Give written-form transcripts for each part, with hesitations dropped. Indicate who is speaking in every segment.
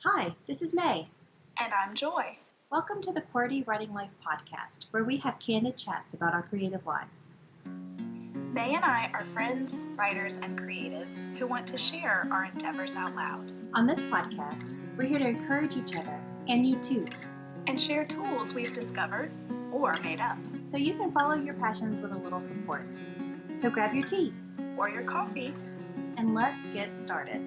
Speaker 1: Hi, this is May.
Speaker 2: And I'm Joy.
Speaker 1: Welcome to the QWERTY Writing Life podcast, where we have candid chats about our creative lives.
Speaker 2: May and I are friends, writers, and creatives who want to share our endeavors out loud.
Speaker 1: On this podcast, we're here to encourage each other, and you too,
Speaker 2: and share tools we've discovered or made up,
Speaker 1: so you can follow your passions with a little support. So grab your tea
Speaker 2: or your coffee,
Speaker 1: and let's get started.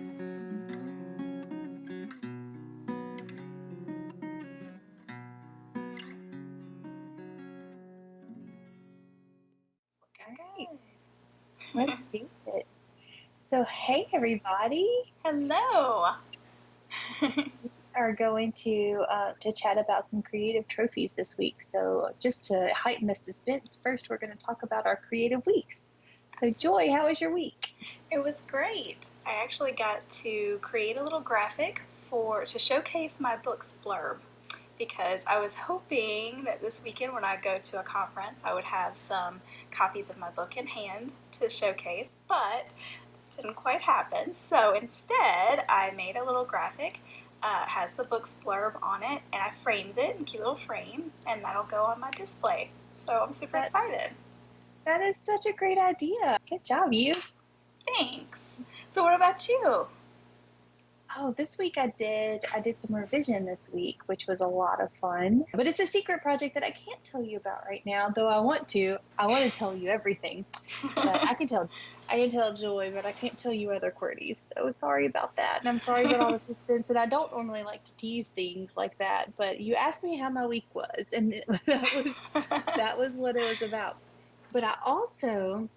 Speaker 2: Okay.
Speaker 1: Let's do it. So, hey everybody.
Speaker 2: Hello.
Speaker 1: We are going to chat about some creative trophies this week. So, just to heighten the suspense, first we're going to talk about our creative weeks. So, Joy, how was your week?
Speaker 2: It was great. I actually got to create a little graphic to showcase my book's blurb, because I was hoping that this weekend when I go to a conference I would have some copies of my book in hand to showcase, but it didn't quite happen. So instead I made a little graphic. It has the book's blurb on it, and I framed it in a cute little frame, and that'll go on my display. So I'm super excited.
Speaker 1: That is such a great idea. Good job, you.
Speaker 2: Thanks. So what about you?
Speaker 1: Oh, this week I did some revision this week, which was a lot of fun. But it's a secret project that I can't tell you about right now, though I want to. I want to tell you everything. But I can tell Joy, but I can't tell you other QWERTYs. So sorry about that. And I'm sorry about all the suspense. And I don't normally like to tease things like that, but you asked me how my week was, and that was what it was about. But I also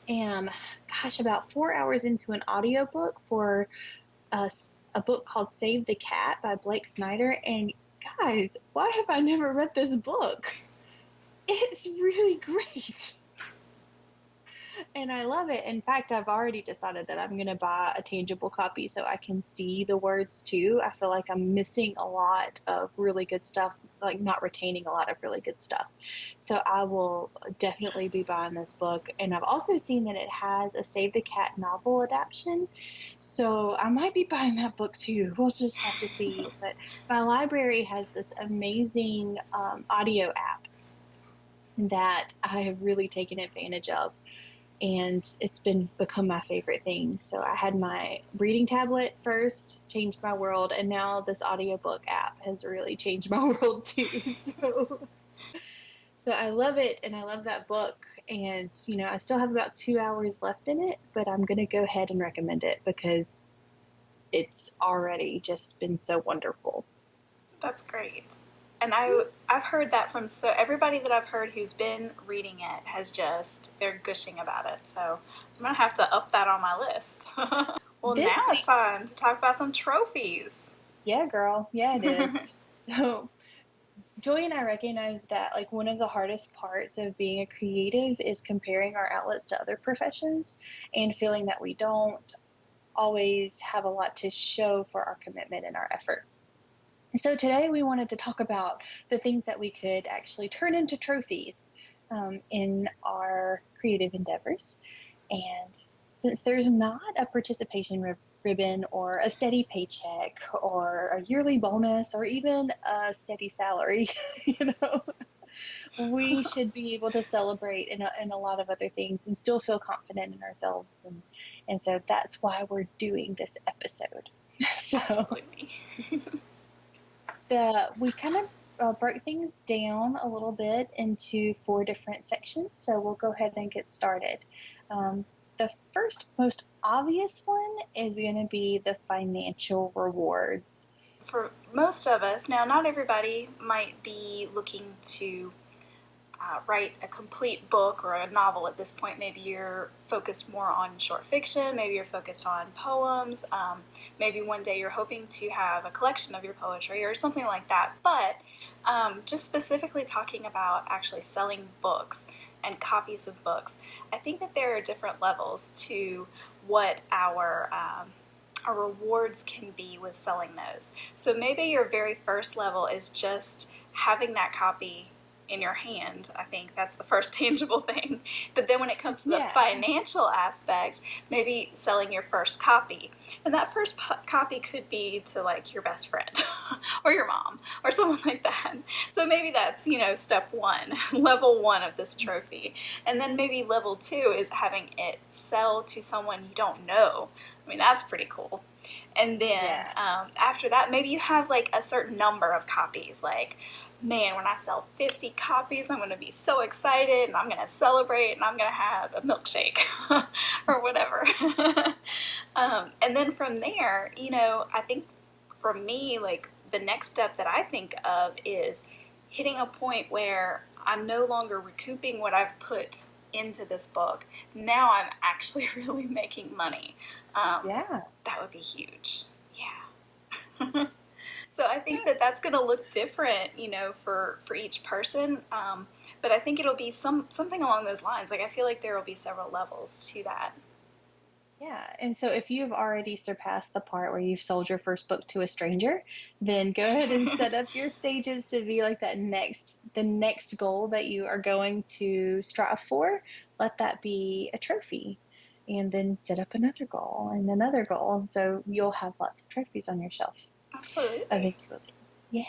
Speaker 1: am, about 4 hours into an audiobook for a book called Save the Cat by Blake Snyder. And guys, why have I never read this book? It's really great. And I love it. In fact, I've already decided that I'm going to buy a tangible copy so I can see the words too. I feel like I'm missing a lot of really good stuff, like not retaining a lot of really good stuff. So I will definitely be buying this book. And I've also seen that it has a Save the Cat novel adaptation. So I might be buying that book too. We'll just have to see. But my library has this amazing audio app that I have really taken advantage of. And it's become my favorite thing. So I had my reading tablet first, changed my world, and now this audiobook app has really changed my world too. So I love it, and I love that book. And, I still have about 2 hours left in it, but I'm going to go ahead and recommend it because it's already just been so wonderful.
Speaker 2: That's great. And I've heard that from everybody that I've heard who's been reading it they're gushing about it. So I'm going to have to up that on my list. Well, now it's time to talk about some trophies.
Speaker 1: Yeah, girl. Yeah, it is. So Joy and I recognize that one of the hardest parts of being a creative is comparing our outlets to other professions and feeling that we don't always have a lot to show for our commitment and our effort. And so today we wanted to talk about the things that we could actually turn into trophies in our creative endeavors. And since there's not a participation ribbon or a steady paycheck or a yearly bonus or even a steady salary, we should be able to celebrate in a lot of other things and still feel confident in ourselves. And so that's why we're doing this episode. So.
Speaker 2: Absolutely.
Speaker 1: We kind of broke things down a little bit into 4 different sections, so we'll go ahead and get started. The first, most obvious one is going to be the financial rewards.
Speaker 2: For most of us, now not everybody might be looking to write a complete book or a novel at this point. Maybe you're focused more on short fiction, maybe you're focused on poems, maybe one day you're hoping to have a collection of your poetry or something like that. But just specifically talking about actually selling books and copies of books, I think that there are different levels to what our rewards can be with selling those. So maybe your very first level is just having that copy in your hand. I think that's the first tangible thing. But then when it comes to the financial aspect, maybe selling your first copy. And that first copy could be to like your best friend or your mom or someone like that. So maybe that's, step one, level one of this trophy. And then maybe level two is having it sell to someone you don't know. I mean, that's pretty cool. And then after that, maybe you have like a certain number of copies. Like, man, when I sell 50 copies, I'm going to be so excited and I'm going to celebrate and I'm going to have a milkshake or whatever. And then from there, I think for me, like the next step that I think of is hitting a point where I'm no longer recouping what I've put into this book. Now I'm actually really making money. That would be huge. Yeah. So I think that that's going to look different, for each person. But I think it'll be something along those lines. Like I feel like there will be several levels to that.
Speaker 1: Yeah. And so if you've already surpassed the part where you've sold your first book to a stranger, then go ahead and set up your stages to be like the next goal that you are going to strive for. Let that be a trophy. And then set up another goal and another goal. So you'll have lots of trophies on your shelf.
Speaker 2: Absolutely.
Speaker 1: Eventually. Yeah.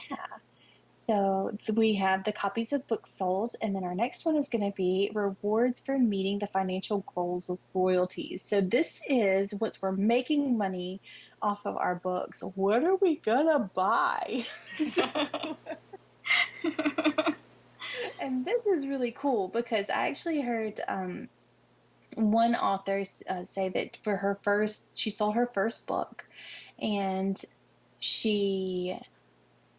Speaker 1: So we have the copies of books sold, and then our next one is going to be rewards for meeting the financial goals of royalties. So this is once we're making money off of our books, what are we going to buy? And this is really cool because I actually heard one author say that she sold her first book and she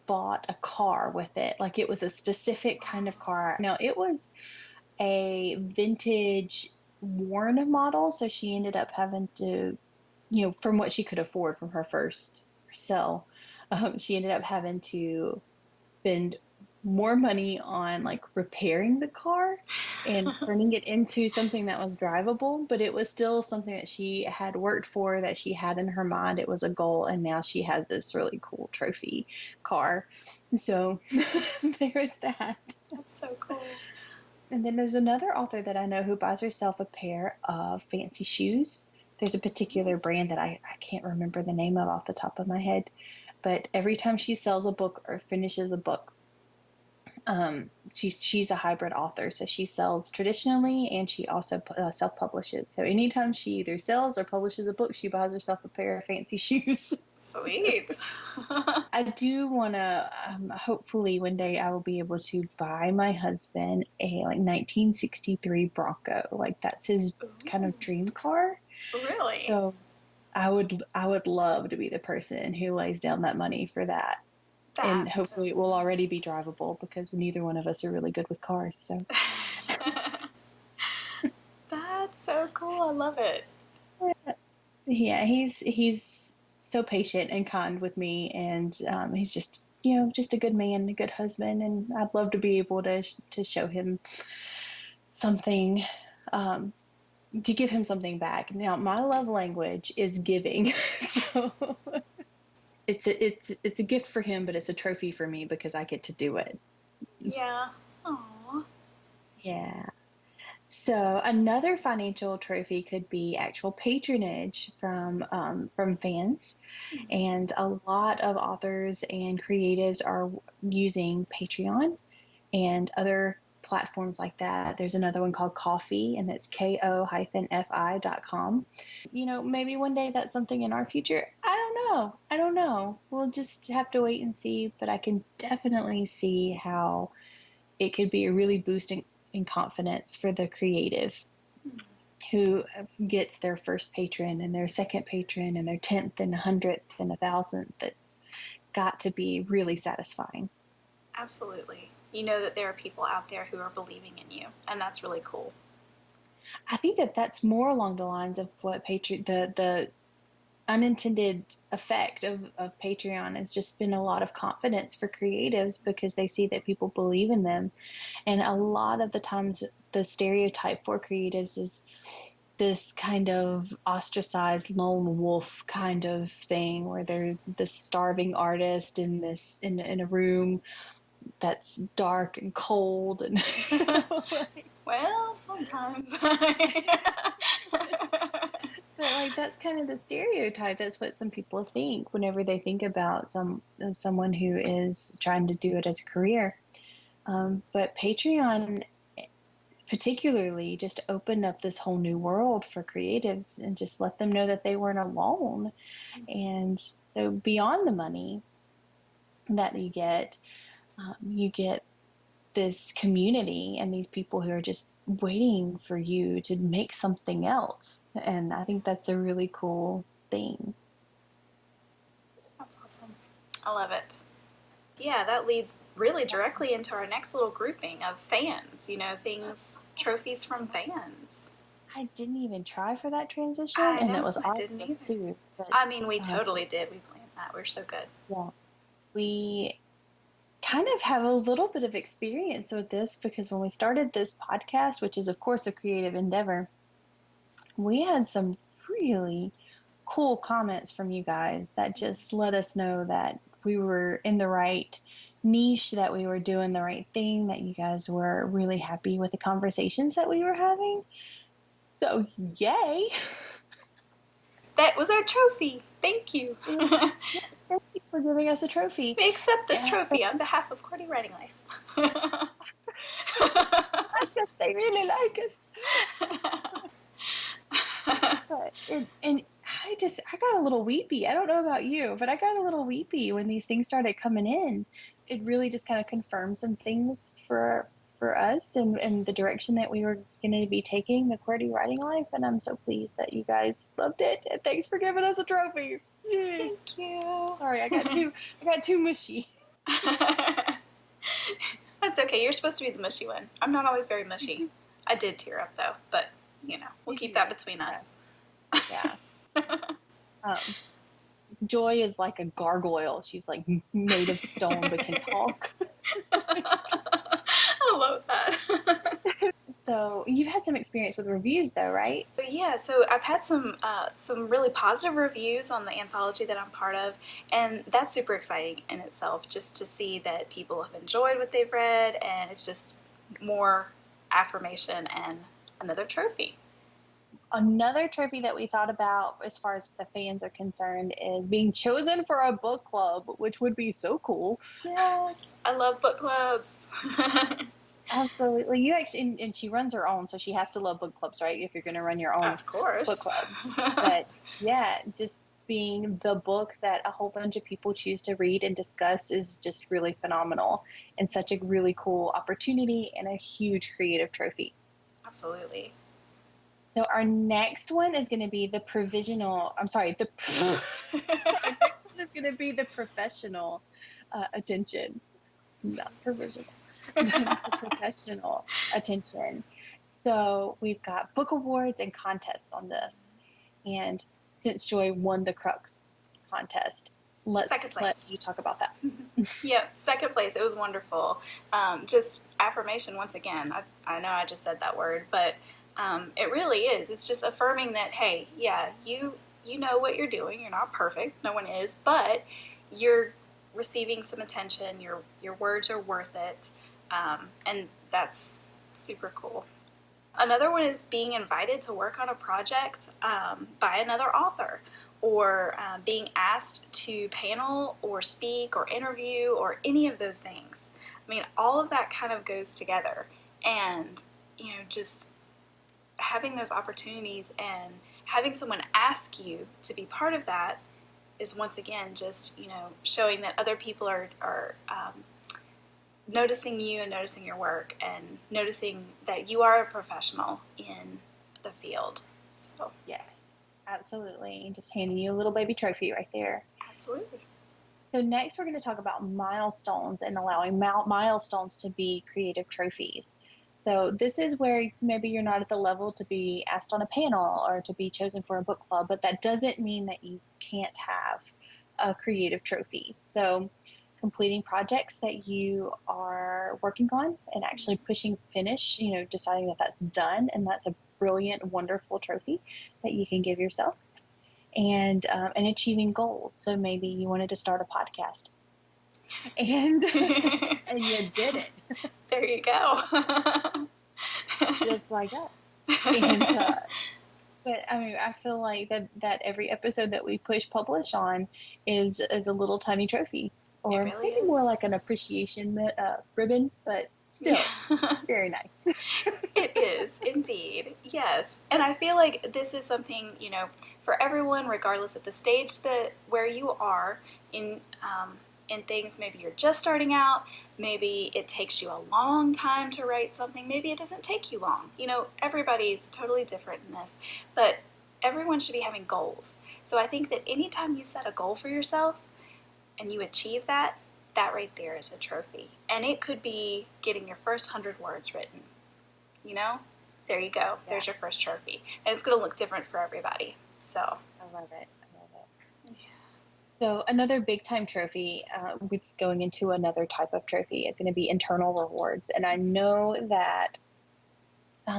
Speaker 1: bought a car with it. Like it was a specific kind of car. Now it was a vintage worn model, so she ended up having to, from what she could afford from her first sell, she ended up having to spend more money on like repairing the car and turning it into something that was drivable, but it was still something that she had worked for, that she had in her mind. It was a goal, and now she has this really cool trophy car. So there's that.
Speaker 2: That's so cool.
Speaker 1: And then there's another author that I know who buys herself a pair of fancy shoes. There's a particular brand that I can't remember the name of off the top of my head, but every time she sells a book or finishes a book, she's a hybrid author, so she sells traditionally and she also self-publishes. So anytime she either sells or publishes a book, she buys herself a pair of fancy shoes.
Speaker 2: Sweet.
Speaker 1: I do want to, hopefully one day I will be able to buy my husband a 1963 Bronco. Like that's his kind of dream car.
Speaker 2: Really?
Speaker 1: So I would love to be the person who lays down that money for that. And hopefully it will already be drivable because neither one of us are really good with cars. So
Speaker 2: that's so cool. I love it.
Speaker 1: Yeah, he's so patient and kind with me, and he's just just a good man, a good husband, and I'd love to be able to show him something, to give him something back. Now, my love language is giving, so it's a gift for him, but it's a trophy for me because I get to do it.
Speaker 2: Yeah. Aww.
Speaker 1: Yeah. So another financial trophy could be actual patronage from fans, and a lot of authors and creatives are using Patreon and other platforms like that. There's another one called Ko-fi, and it's ko-fi.com. Maybe one day that's something in our future. I don't know. We'll just have to wait and see, but I can definitely see how it could be a really boosting in confidence for the creative who gets their first patron and their second patron and their 10th and 100th and 1,000th. That's got to be really satisfying.
Speaker 2: Absolutely. You know that there are people out there who are believing in you, and that's really cool.
Speaker 1: I think that that's more along the lines of what the unintended effect of Patreon has just been a lot of confidence for creatives because they see that people believe in them. And a lot of the times the stereotype for creatives is this kind of ostracized lone wolf kind of thing where they're the starving artist in a room that's dark and cold and
Speaker 2: well, sometimes.
Speaker 1: But like that's kind of the stereotype. That's what some people think whenever they think about someone who is trying to do it as a career. But Patreon particularly just opened up this whole new world for creatives and just let them know that they weren't alone. And so beyond the money that you get this community and these people who are just waiting for you to make something else. And I think that's a really cool thing.
Speaker 2: That's awesome. I love it. Yeah, that leads really directly into our next little grouping of fans, trophies from fans.
Speaker 1: I didn't even try for that transition,
Speaker 2: I
Speaker 1: and
Speaker 2: know,
Speaker 1: it was
Speaker 2: I didn't
Speaker 1: obvious
Speaker 2: either.
Speaker 1: too. But,
Speaker 2: I mean, we totally did. We planned that. We're so good.
Speaker 1: yeah, we kind of have a little bit of experience with this because when we started this podcast, which is of course a creative endeavor, we had some really cool comments from you guys that just let us know that we were in the right niche, that we were doing the right thing, that you guys were really happy with the conversations that we were having. So, yay!
Speaker 2: That was our trophy. Thank you.
Speaker 1: Thank you for giving us a trophy.
Speaker 2: We accept this trophy on behalf of QWERTY Writing Life.
Speaker 1: Like us, they really like us. And I got a little weepy. I don't know about you, but I got a little weepy when these things started coming in. It really just kind of confirmed some things for us and the direction that we were going to be taking the QWERTY Writing Life. And I'm so pleased that you guys loved it. And thanks for giving us a trophy. Yay.
Speaker 2: Thank you.
Speaker 1: Sorry, I got too mushy.
Speaker 2: That's okay. You're supposed to be the mushy one. I'm not always very mushy. I did tear up though, but we'll keep that between us.
Speaker 1: Yeah. Joy is like a gargoyle. She's like made of stone but can talk.
Speaker 2: I love that.
Speaker 1: So you've had some experience with reviews though, right?
Speaker 2: But yeah, so I've had some really positive reviews on the anthology that I'm part of, and that's super exciting in itself, just to see that people have enjoyed what they've read, and it's just more affirmation and another trophy.
Speaker 1: Another trophy that we thought about as far as the fans are concerned is being chosen for a book club, which would be so cool.
Speaker 2: Yes, I love book clubs.
Speaker 1: Absolutely. You actually, and she runs her own, so she has to love book clubs, right? If you're going to run your own
Speaker 2: of course.
Speaker 1: book club. But yeah, just being the book that a whole bunch of people choose to read and discuss is just really phenomenal and such a really cool opportunity and a huge creative trophy.
Speaker 2: Absolutely.
Speaker 1: So our next one is going to be the provisional. I'm sorry. Our next one is going to be the professional attention, not provisional. The professional attention. So we've got book awards and contests on this. And since Joy won the Crux contest, let you talk about that.
Speaker 2: Yep, second place. It was wonderful. Just affirmation once again. I know I just said that word, but it really is. It's just affirming that, hey, yeah, you know what you're doing. You're not perfect. No one is. But you're receiving some attention. Your words are worth it. And that's super cool. Another one is being invited to work on a project by another author, or being asked to panel or speak or interview or any of those things. I mean, all of that kind of goes together. And, just having those opportunities and having someone ask you to be part of that is once again just, showing that other people are noticing you and noticing your work and noticing that you are a professional in the field. So
Speaker 1: yes, absolutely. And just handing you a little baby trophy right there.
Speaker 2: Absolutely.
Speaker 1: So next we're going to talk about milestones and allowing milestones to be creative trophies. So this is where maybe you're not at the level to be asked on a panel or to be chosen for a book club, but that doesn't mean that you can't have a creative trophy. So completing projects that you are working on and actually pushing finish, deciding that that's done, and that's a brilliant, wonderful trophy that you can give yourself. And achieving goals. So maybe you wanted to start a podcast, and and you did it.
Speaker 2: There you go.
Speaker 1: Just like us. And But I mean, I feel like that every episode that we push publish on is a little tiny trophy,
Speaker 2: It
Speaker 1: or
Speaker 2: really
Speaker 1: maybe more
Speaker 2: is.
Speaker 1: like an appreciation ribbon, but still
Speaker 2: Yeah.
Speaker 1: very nice.
Speaker 2: It is, indeed. Yes. And I feel like this is something, for everyone, regardless of the stage that where you are in things. Maybe you're just starting out. Maybe it takes you a long time to write something. Maybe it doesn't take you long. Everybody's totally different in this, but everyone should be having goals. So I think that anytime you set a goal for yourself and you achieve that, that right there is a trophy. And it could be getting your first 100 words written. you know, there you go.
Speaker 1: Yeah,
Speaker 2: There's your first trophy. And it's going to look different for everybody. So,
Speaker 1: I love it. I love it.
Speaker 2: yeah.
Speaker 1: So another big time trophy, which is going into another type of trophy, is going to be internal rewards. And I know that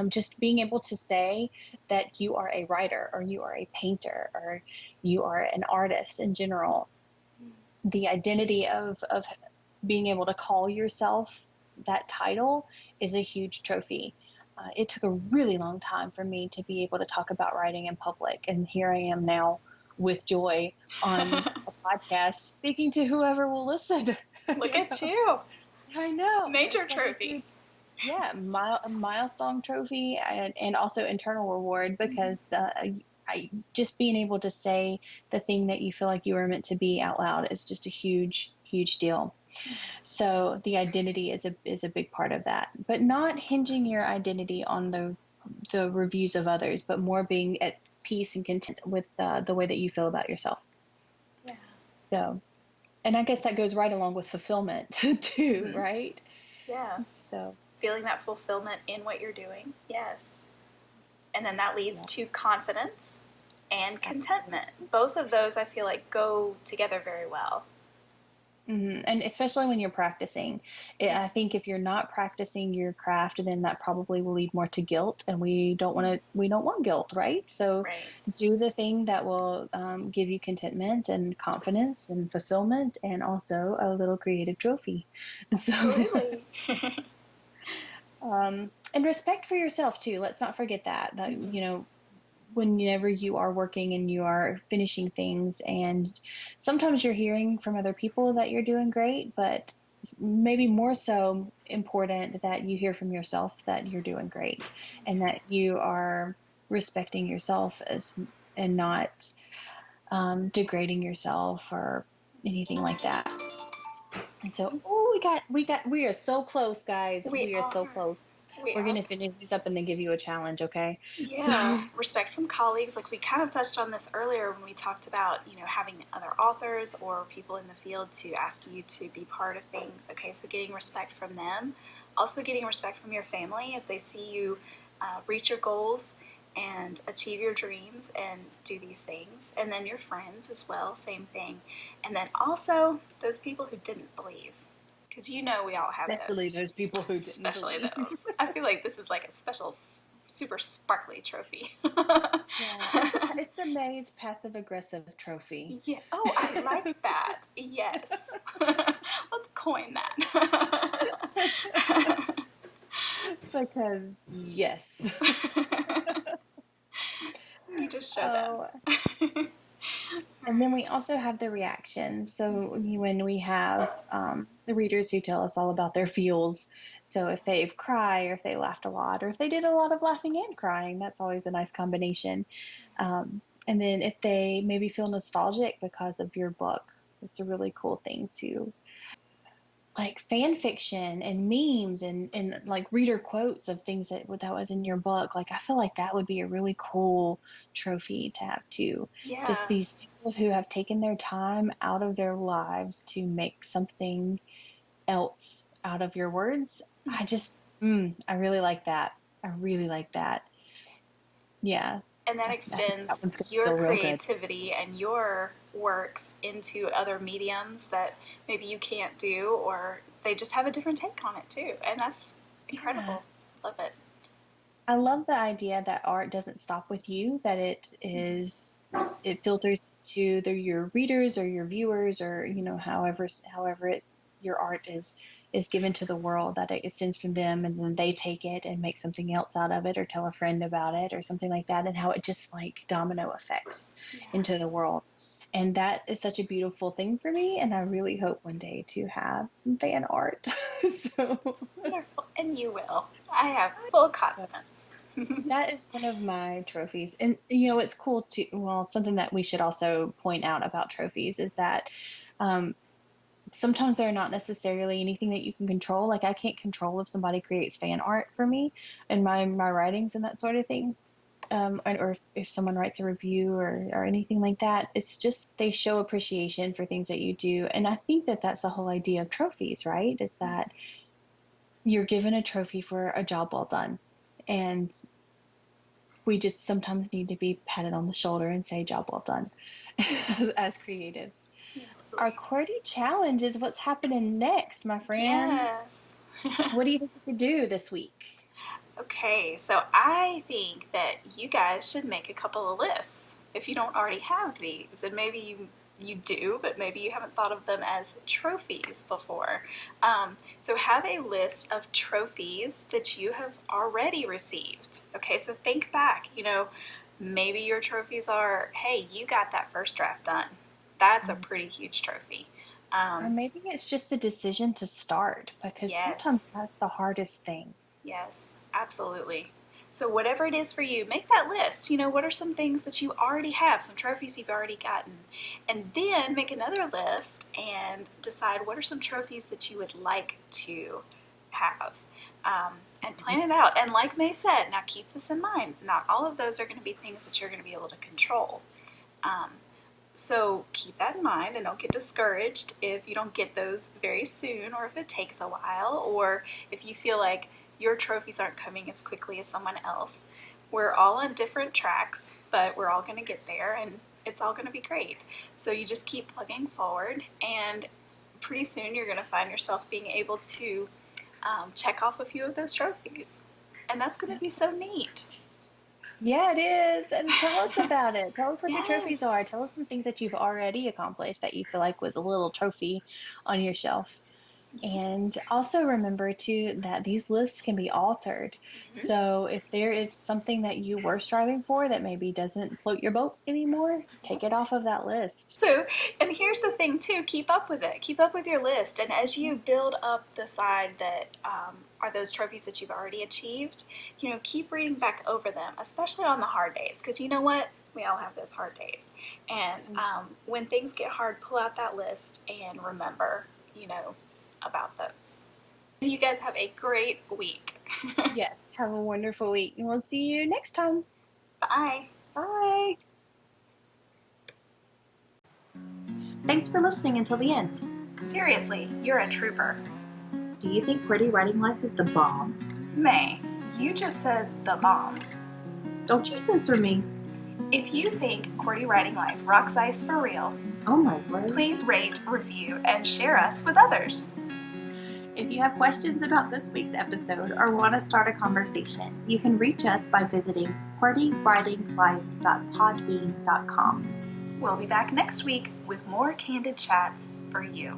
Speaker 1: just being able to say that you are a writer or you are a painter or you are an artist in general, the identity of being able to call yourself that title is a huge trophy. It took a really long time for me to be able to talk about writing in public, and here I am now with joy on a podcast speaking to whoever will listen.
Speaker 2: Look
Speaker 1: You
Speaker 2: at
Speaker 1: know,
Speaker 2: you.
Speaker 1: I know
Speaker 2: Major
Speaker 1: it's like a
Speaker 2: trophy.
Speaker 1: huge, yeah, a milestone trophy, and also internal reward
Speaker 2: Mm-hmm.
Speaker 1: because I just being able to say the thing that you feel like you were meant to be out loud is just a huge deal. So the identity is a big part of that, but not hinging your identity on the reviews of others, but more being at peace and content with the way that you feel about yourself.
Speaker 2: Yeah.
Speaker 1: So, and I guess that goes right along with fulfillment too,
Speaker 2: Mm-hmm.
Speaker 1: right?
Speaker 2: Yeah.
Speaker 1: So,
Speaker 2: Feeling that fulfillment in what you're doing. Yes. And then that leads
Speaker 1: yeah,
Speaker 2: to confidence and
Speaker 1: absolutely.
Speaker 2: contentment. Both of those I feel like go together very well.
Speaker 1: And especially when you're practicing, I think if you're not practicing your craft, then that probably will lead more to guilt, and we don't want guilt, right? So
Speaker 2: Right.
Speaker 1: do the thing that will give you contentment and confidence and fulfillment, and also a little creative trophy. So,
Speaker 2: Absolutely.
Speaker 1: and respect for yourself too. Let's not forget that
Speaker 2: Mm-hmm.
Speaker 1: whenever you are working and you are finishing things, and sometimes you're hearing from other people that you're doing great, but maybe more so important that you hear from yourself that you're doing great, and that you are respecting yourself as and not degrading yourself or anything like that. And so, oh, we are so close, guys.
Speaker 2: We
Speaker 1: We are so
Speaker 2: are.
Speaker 1: close.
Speaker 2: We
Speaker 1: We're
Speaker 2: are
Speaker 1: gonna finish this
Speaker 2: close.
Speaker 1: up and then give you a challenge, okay? So,
Speaker 2: Yeah, respect from colleagues. Like we kind of touched on this earlier when we talked about, having other authors or people in the field to ask you to be part of things. Okay, so getting respect from them. Also, getting respect from your family as they see you reach your goals and achieve your dreams and do these things. And then your friends as well, same thing. And then also those people who didn't believe. Because we all have
Speaker 1: especially
Speaker 2: those,
Speaker 1: those people who didn't
Speaker 2: especially
Speaker 1: believe.
Speaker 2: those. I feel like this is like a special, super sparkly trophy.
Speaker 1: Yeah, it's the Maze passive aggressive trophy.
Speaker 2: Yeah. Oh, I like that. Yes. Let's coin that.
Speaker 1: Because yes.
Speaker 2: You just show them.
Speaker 1: Oh, and then we also have the reactions. So when we have the readers who tell us all about their feels, so if they've cried or if they laughed a lot or if they did a lot of laughing and crying, that's always a nice combination. And then if they maybe feel nostalgic because of your book, it's a really cool thing too. Like fan fiction and memes and like reader quotes of things that was in your book. Like I feel like that would be a really cool trophy to have too. Just
Speaker 2: Yeah.
Speaker 1: these people who have taken their time out of their lives to make something else out of your words. I just I really like that. I really like that. Yeah.
Speaker 2: And that
Speaker 1: I think that
Speaker 2: extends
Speaker 1: one's gonna
Speaker 2: your
Speaker 1: feel real good.
Speaker 2: creativity and your works into other mediums that maybe you can't do, or they just have a different take on it too. And that's
Speaker 1: Yeah.
Speaker 2: incredible. Love it.
Speaker 1: I love the idea that art doesn't stop with you, that it filters to your readers or your viewers or however it's your art is given to the world, that it extends from them and then they take it and make something else out of it or tell a friend about it or something like that, and how it just like domino effects into the world. And that is such a beautiful thing for me, and I really hope one day to have some fan art. So
Speaker 2: It's wonderful, and you will. I have full confidence.
Speaker 1: that is one of my trophies. And it's cool to, well, something that we should also point out about trophies is that um, sometimes they're not necessarily anything that you can control. Like I can't control if somebody creates fan art for me and my writings and that sort of thing. Or if someone writes a review or anything like that. It's just they show appreciation for things that you do. And I think that that's the whole idea of trophies, right? Is that you're given a trophy for a job well done. And we just sometimes need to be patted on the shoulder and say job well done as creatives. Our QWERTY challenge is what's happening next, my friend.
Speaker 2: Yes.
Speaker 1: What do you think we should do this week?
Speaker 2: Okay, so I think that you guys should make a couple of lists if you don't already have these, and maybe you do, but maybe you haven't thought of them as trophies before. So have a list of trophies that you have already received. Okay, so think back. Maybe your trophies are, hey, you got that first draft done. That's a pretty huge trophy.
Speaker 1: Or maybe it's just the decision to start, because sometimes
Speaker 2: Yes.
Speaker 1: that's the hardest thing.
Speaker 2: Yes, absolutely. So whatever it is for you, make that list. What are some things that you already have, some trophies you've already gotten? And then make another list and decide what are some trophies that you would like to have. And plan it out. And like May said, now keep this in mind. Not all of those are going to be things that you're going to be able to control. So keep that in mind and don't get discouraged if you don't get those very soon, or if it takes a while, or if you feel like your trophies aren't coming as quickly as someone else. We're all on different tracks, but we're all going to get there, and it's all going to be great. So you just keep plugging forward, and pretty soon you're going to find yourself being able to check off a few of those trophies. And that's going to be so neat.
Speaker 1: Yeah, it is. And tell us about it. Tell us what your trophies
Speaker 2: Yes.
Speaker 1: are. Tell us some things that you've already accomplished that you feel like was a little trophy on your shelf. And also remember too that these lists can be altered.
Speaker 2: Mm-hmm.
Speaker 1: So if there is something that you were striving for that maybe doesn't float your boat anymore, take it off of that list.
Speaker 2: So, and here's the thing too, keep up with it. Keep up with your list. And as you build up the side that are those trophies that you've already achieved, keep reading back over them, especially on the hard days. Because you know what? We all have those hard days. And when things get hard, pull out that list and remember, about those. You guys have a great week.
Speaker 1: Yes, have a wonderful week, and we'll see you next time.
Speaker 2: Bye.
Speaker 1: Bye. Thanks for listening until the end.
Speaker 2: Seriously, you're a trooper.
Speaker 1: Do you think QWERTY Writing Life is the bomb?
Speaker 2: May, you just said the bomb.
Speaker 1: Don't you censor me.
Speaker 2: If you think QWERTY Writing Life rocks ice for real,
Speaker 1: Oh my word.
Speaker 2: Please rate, review, and share us with others.
Speaker 1: If you have questions about this week's episode or want to start a conversation, you can reach us by visiting QWERTYWritingLife.podbean.com.
Speaker 2: We'll be back next week with more candid chats for you.